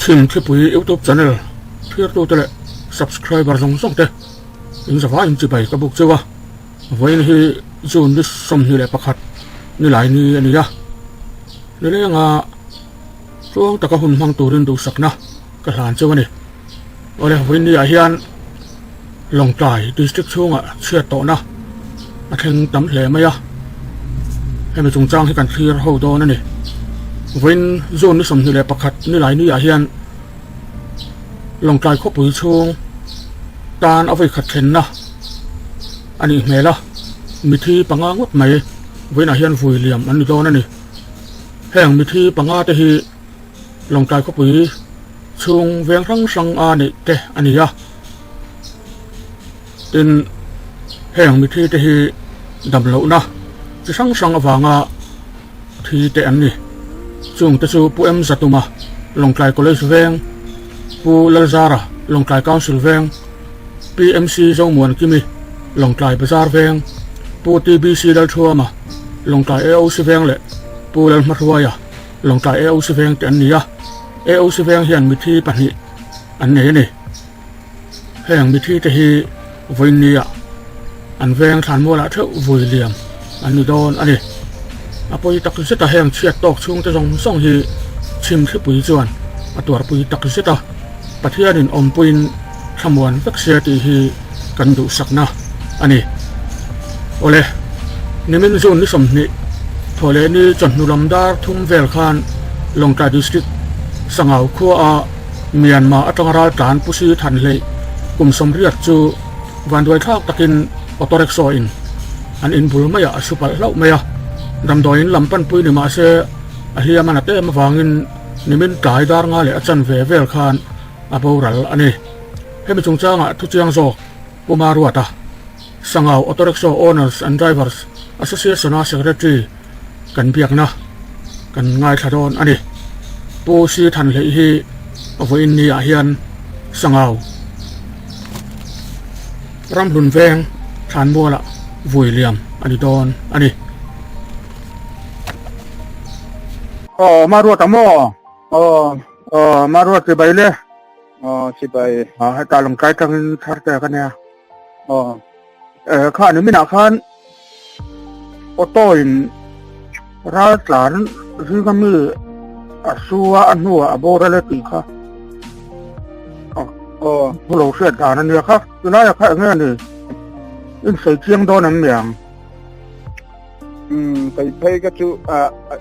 Team Tipui YouTube channel Phía tu tele subscriber dòng dòng te In zawa in chibai ka buk chewa Vain hi zone ni som hi le pakhat Ni lai ni ani ya Ni le nga Chuang taka hun mang turin du sakna Ka hlan chewa ni Ole vain ni a hian Long Tai district chunga chia to na A theng tam hle maya Hemi chung chang hi kan clear ho do na ni Vain zone ni som hi le pakhat Ni lai ni a hian Long Tai kho pui chung Tan avai khat thlen na Ani mela Mithi panga ngot mai Vain a hian vui liam ani do na ni Heng mithi panga te hi Long Tai kho pui chung veng rang sang a ni te ani ya Tin heng mithi te hi dam lo na Chi sang sang awanga Thi te an ni Chung te chu pu em zatuma Long Tai College veng Pu Lalzara Long Tai Council veng PMC Zong Muan Kimi Long Tai Bazaar veng Pu TBC Dal Thua ma Long Tai AOC veng le Pu Lal Mathuaya Long Tai AOC veng te an ni ya AOC veng hian mithi pani an ne ni heng mithi te hi voin ni ya an veng than mo la theu vui liam an ni don ani apoi tak zeta heng chiat tok chung te jong song hi chim thi pui chuan atur pui tak zeta pathian in om puin thamuan vek sia ti hi kan du sakna ani ole nimin zone ni som ni thole ni chonnu lamdar thum vel khan Long Tai district sangau khua a Myanmar atangaral tan pusi than le kum som riat chu vandoi thak takin autorexo in an in bul maya asupal lau maya damdoin lampan pui ni ma se a hiam an ate mawangin nimin tai dar nga le achan ve vel khan aboral ani hemi chungchanga thu chiang zo pumaruata sangau autorexo owners and drivers association a secretary kan biakna kan ngai thadon ani pu si than le hi voin ni a hian sangau ramlun veng than bola vui liam ani don ani maruata mo maruata bai le si bai ha ta Long Tai tang thar ta kan ya khan ni na khan auto in ra tlan ri ga mi asua anua abora le ti kha lo se ta na ni kha tu na ya kha nge ni in sei chiang do nam yang kai ka chu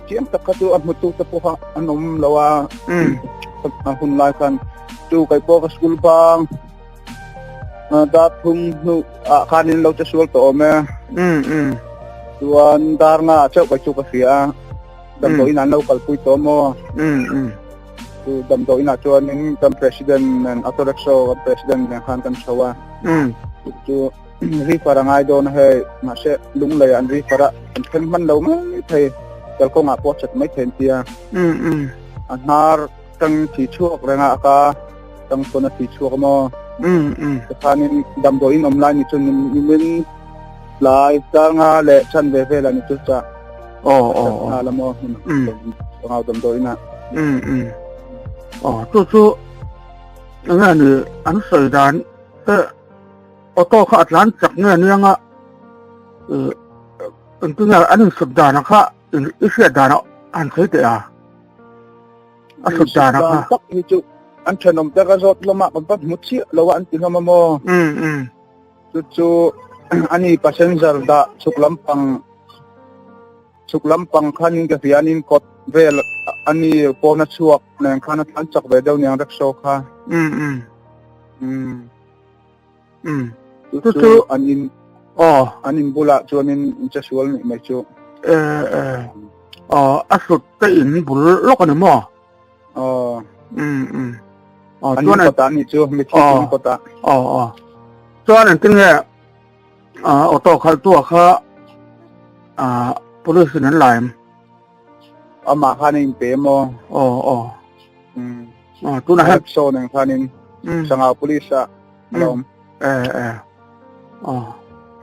chiang tak ka chu amutu ta po ha anom lawa hun lai kan chu kai po ka school pang da thum nu khanin lo cha sul to me tuan dar nga chau ka chu ka sia dam do ina no kal pui to mo tu dam do ina chuan ning tam president and autorexo president ne khan kan chawa tu ri parangai don he ma se lung le an ri para an thel man lo mai thei kal ko nga po chat mai then tia an har tang chi chuak renga ka tang ko na chi chuak mo khanin dam do in online ni chun ni min lai ta nga le chan ve ve la ni chu cha la mo ngau dam do ina chu nga ni an soi dan auto kha atlan chak nge nianga tunga anin subdana kha isia dana an thei te a subdana kha tak ni chu an thenom ta ka zot loma kan pat mutsi lawa an tinga mo chu ani passenger da suklam pang khanin ka fianin kot vel ani pona chuak nang khana than chak ve deu nyang rak so kha tu anin bula chuanin chasual ni mai chu asut te in bul lok ani mo chuan ko ta ni chu mi thi ko ta chuan an tinge auto khal tu kha police nan laim ama khanin pe mo tu na help so nang khanin sanga police a lom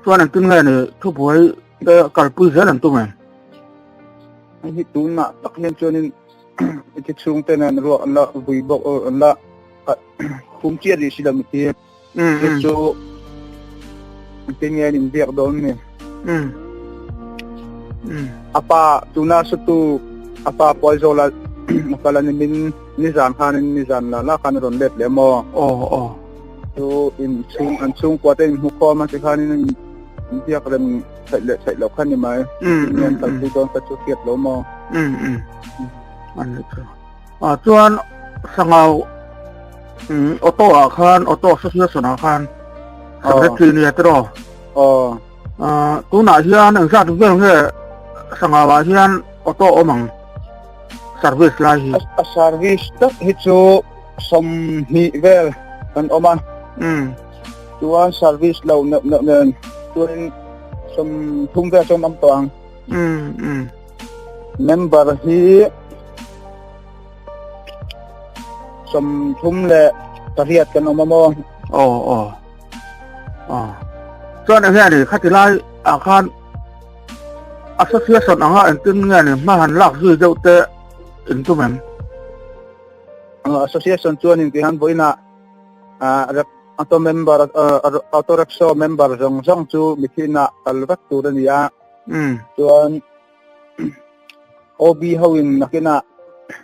chuan an tinge ni thu boi de kal pui ze lan tu men hi tu na tak hian chuanin Iti chung tenan ro la buibok la kumchia di sila miti. Ito tingin imbiak doon ni. Apa tuna sutu apa poiso la akala ni nizan kanin nizan la kan ron let le mo. So in chung kwaten hukom man si kanin imbiak ren sai lo kan ni mai. Yan talpi doon sa chukiat lo mo. Anh cho chuan sangau auto khan auto association khan secretary ni atro tu na hian ang sa tu vel he sangawa hian auto omang service lai hi a service tak hi chu som hi vel kan oma chuan service lo na chuan som thum ve som am toang member hi som thum le pariat kan oma mo chuan ang hian ni khatilai akhan association anga an tin nge ni ma han lak zui deuh te in tu mem association chuan in han boina auto member auto rickshaw member jong chu mikhina alvat tu ania chuan OB hawin nakina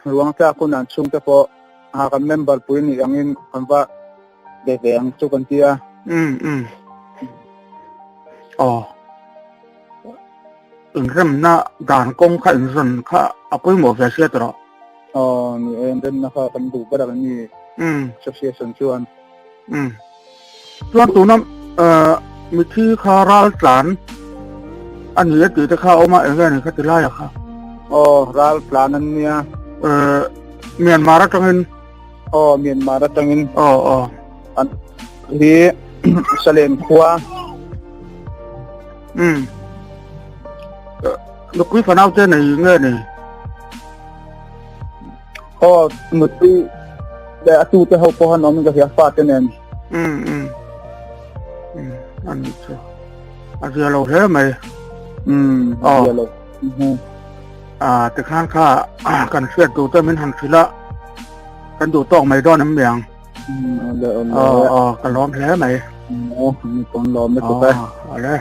ruang ta kunan chung te po ha kan member puini angin kanwa de ang chu kan tia rem na dan kong kha in ron kha apoi mo ve sia tro ni en na kha kan du ba ni association chuan chuan tu nam mi thi kha ral tlan an ni ti te kha oma enge ni kha ti la ya kha ral plan an nia Myanmar atangin Myanmar atangin an hi salen khwa lúc quý phần nào trên này nghe này một tí để tu te hậu po han om ga ya fa tenen anh chưa anh giờ lâu thế mày lâu từ khán kha cần xuyên tu tới mình hành xíu cần tu tông mày đo nấm miệng cần lom thế mày còn lom mấy tụi bay đấy